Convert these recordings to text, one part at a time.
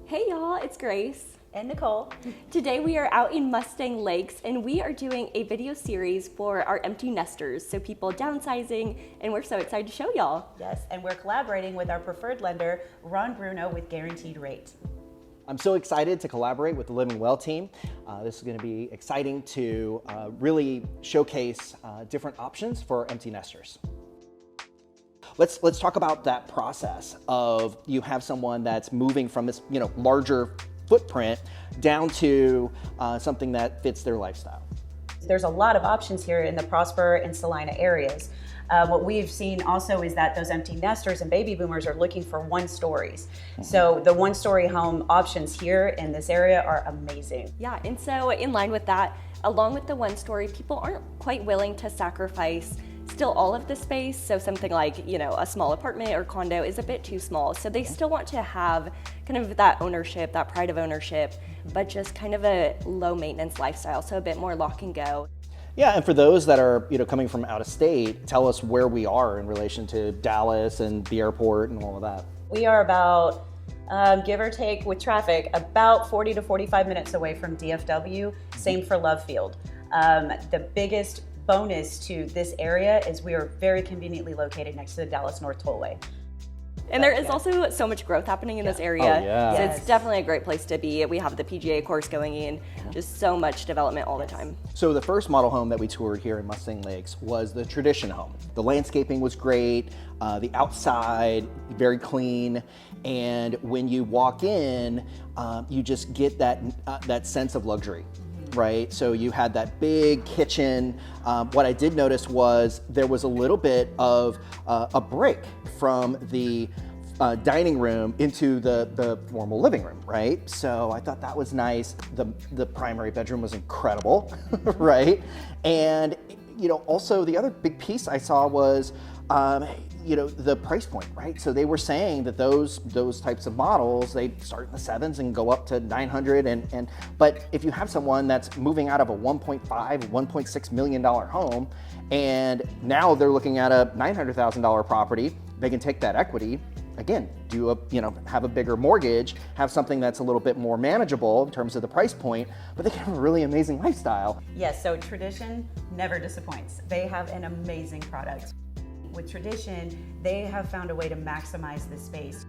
Hey y'all, it's Grace and Nicole. Today we are out in Mustang Lakes and we are doing a video series for our empty nesters, so people downsizing, and we're so excited to show y'all. Yes, and we're collaborating with our preferred lender, Ron Bruno, with Guaranteed Rate. I'm so excited to collaborate with the Living Well team. This is going to be exciting to really showcase different options for empty nesters. Let's talk about that process of you have someone that's moving from this larger footprint down to something that fits their lifestyle. There's a lot of options here in the Prosper and Salina areas. What we've seen also is that those empty nesters and baby boomers are looking for one-stories. So the one-story home options here in this area are amazing. Yeah, and so in line with that, along with the one-story, people aren't quite willing to sacrifice still all of the space. So something like, a small apartment or condo is a bit too small. So they still want to have kind of that ownership, that pride of ownership, but just kind of a low maintenance lifestyle. So a bit more lock and go. Yeah, and for those that are coming from out of state, tell us where we are in relation to Dallas and the airport and all of that. We are about, give or take with traffic, about 40 to 45 minutes away from DFW. Same for Love Field. The biggest bonus to this area is we are very conveniently located next to the Dallas North Tollway. And there is also so much growth happening in this area. Oh, yeah. So Yes. it's definitely a great place to be. We have the PGA course going in, just so much development all the time. So the first model home that we toured here in Mustang Lakes was the Tradition home. The landscaping was great, the outside, very clean, and when you walk in, you just get that sense of luxury. Right, so you had that big kitchen. What I did notice was there was a little bit of a break from the dining room into the formal living room, right? So I thought that was nice. The primary bedroom was incredible, right? And also the other big piece I saw was the price point, right? So they were saying that those types of models, they start in the sevens and go up to 900, but if you have someone that's moving out of a $1.5, $1.6 million home, and now they're looking at a $900,000 property, they can take that equity, again, have a bigger mortgage, have something that's a little bit more manageable in terms of the price point, but they can have a really amazing lifestyle. Yes, so Tradition never disappoints. They have an amazing product. With Tradition, they have found a way to maximize the space.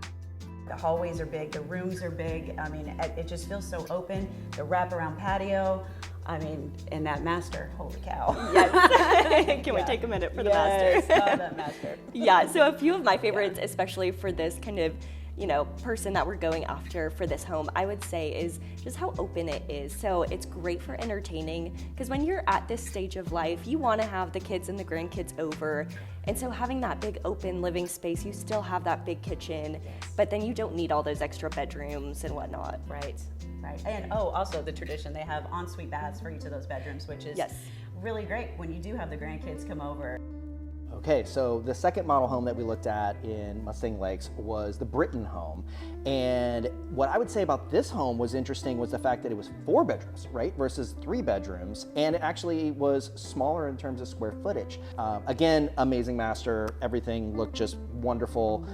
The hallways are big, the rooms are big. I mean, it just feels so open. The wraparound patio, and that master, holy cow. Yes. Can we take a minute for the master? Yes, that master. Yeah, so a few of my favorites, especially for this kind of person that we're going after for this home, I would say is just how open it is. So it's great for entertaining, because when you're at this stage of life, you want to have the kids and the grandkids over. And so having that big open living space, you still have that big kitchen, but then you don't need all those extra bedrooms and whatnot. Right. And also the Tradition, they have ensuite baths for each of those bedrooms, which is really great when you do have the grandkids come over. Okay, so the second model home that we looked at in Mustang Lakes was the Britton home. And what I would say about this home was interesting was the fact that it was 4 bedrooms, right, versus 3 bedrooms. And it actually was smaller in terms of square footage. Again, amazing master, everything looked just wonderful.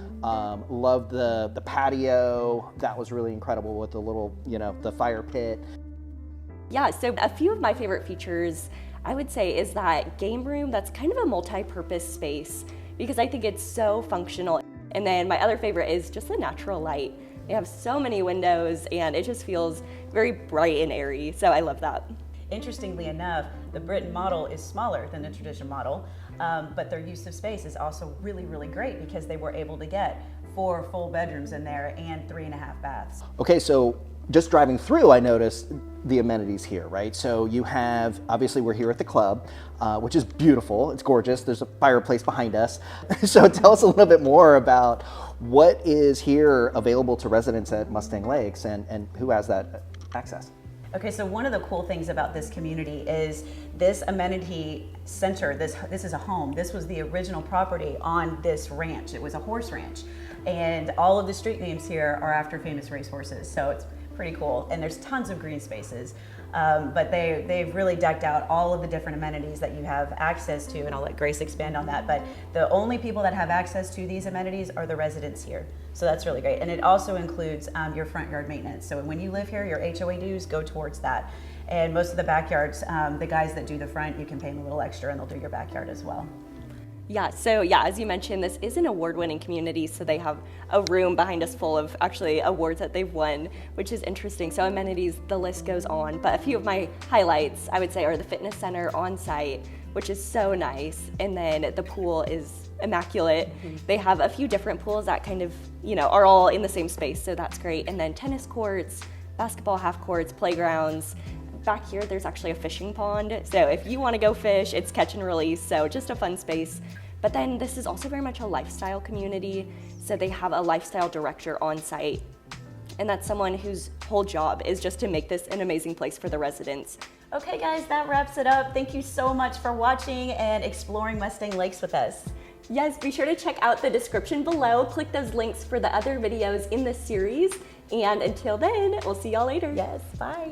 Loved the patio. That was really incredible with the little, the fire pit. Yeah, so a few of my favorite features I would say is that game room that's kind of a multi-purpose space, because I think it's so functional. And then my other favorite is just the natural light. They have so many windows and it just feels very bright and airy, so I love that. Interestingly enough, the Britton model is smaller than the Tradition model, but their use of space is also really, really great because they were able to get 4 full bedrooms in there and 3.5 baths. Okay, so just driving through, I noticed the amenities here, right? So you have, obviously we're here at the club, which is beautiful, it's gorgeous, there's a fireplace behind us. So tell us a little bit more about what is here available to residents at Mustang Lakes and who has that access. Okay, so one of the cool things about this community is this Amenity Center, this is a home. This was the original property on this ranch. It was a horse ranch. And all of the street names here are after famous racehorses, so it's pretty cool. And there's tons of green spaces. But they've really decked out all of the different amenities that you have access to, and I'll let Grace expand on that. But the only people that have access to these amenities are the residents here. So that's really great. And it also includes your front yard maintenance. So when you live here, your HOA dues go towards that. And most of the backyards, the guys that do the front, you can pay them a little extra and they'll do your backyard as well. Yeah, so as you mentioned, this is an award-winning community, so they have a room behind us full of actually awards that they've won, which is interesting. So amenities, the list goes on, but a few of my highlights, I would say, are the fitness center on site, which is so nice, and then the pool is immaculate. They have a few different pools that kind of, are all in the same space, so that's great. And then tennis courts, basketball half courts, playgrounds. Back here, there's actually a fishing pond. So if you want to go fish, it's catch and release. So just a fun space. But then this is also very much a lifestyle community. So they have a lifestyle director on site. And that's someone whose whole job is just to make this an amazing place for the residents. Okay guys, that wraps it up. Thank you so much for watching and exploring Mustang Lakes with us. Yes, be sure to check out the description below. Click those links for the other videos in this series. And until then, we'll see y'all later. Yes, bye.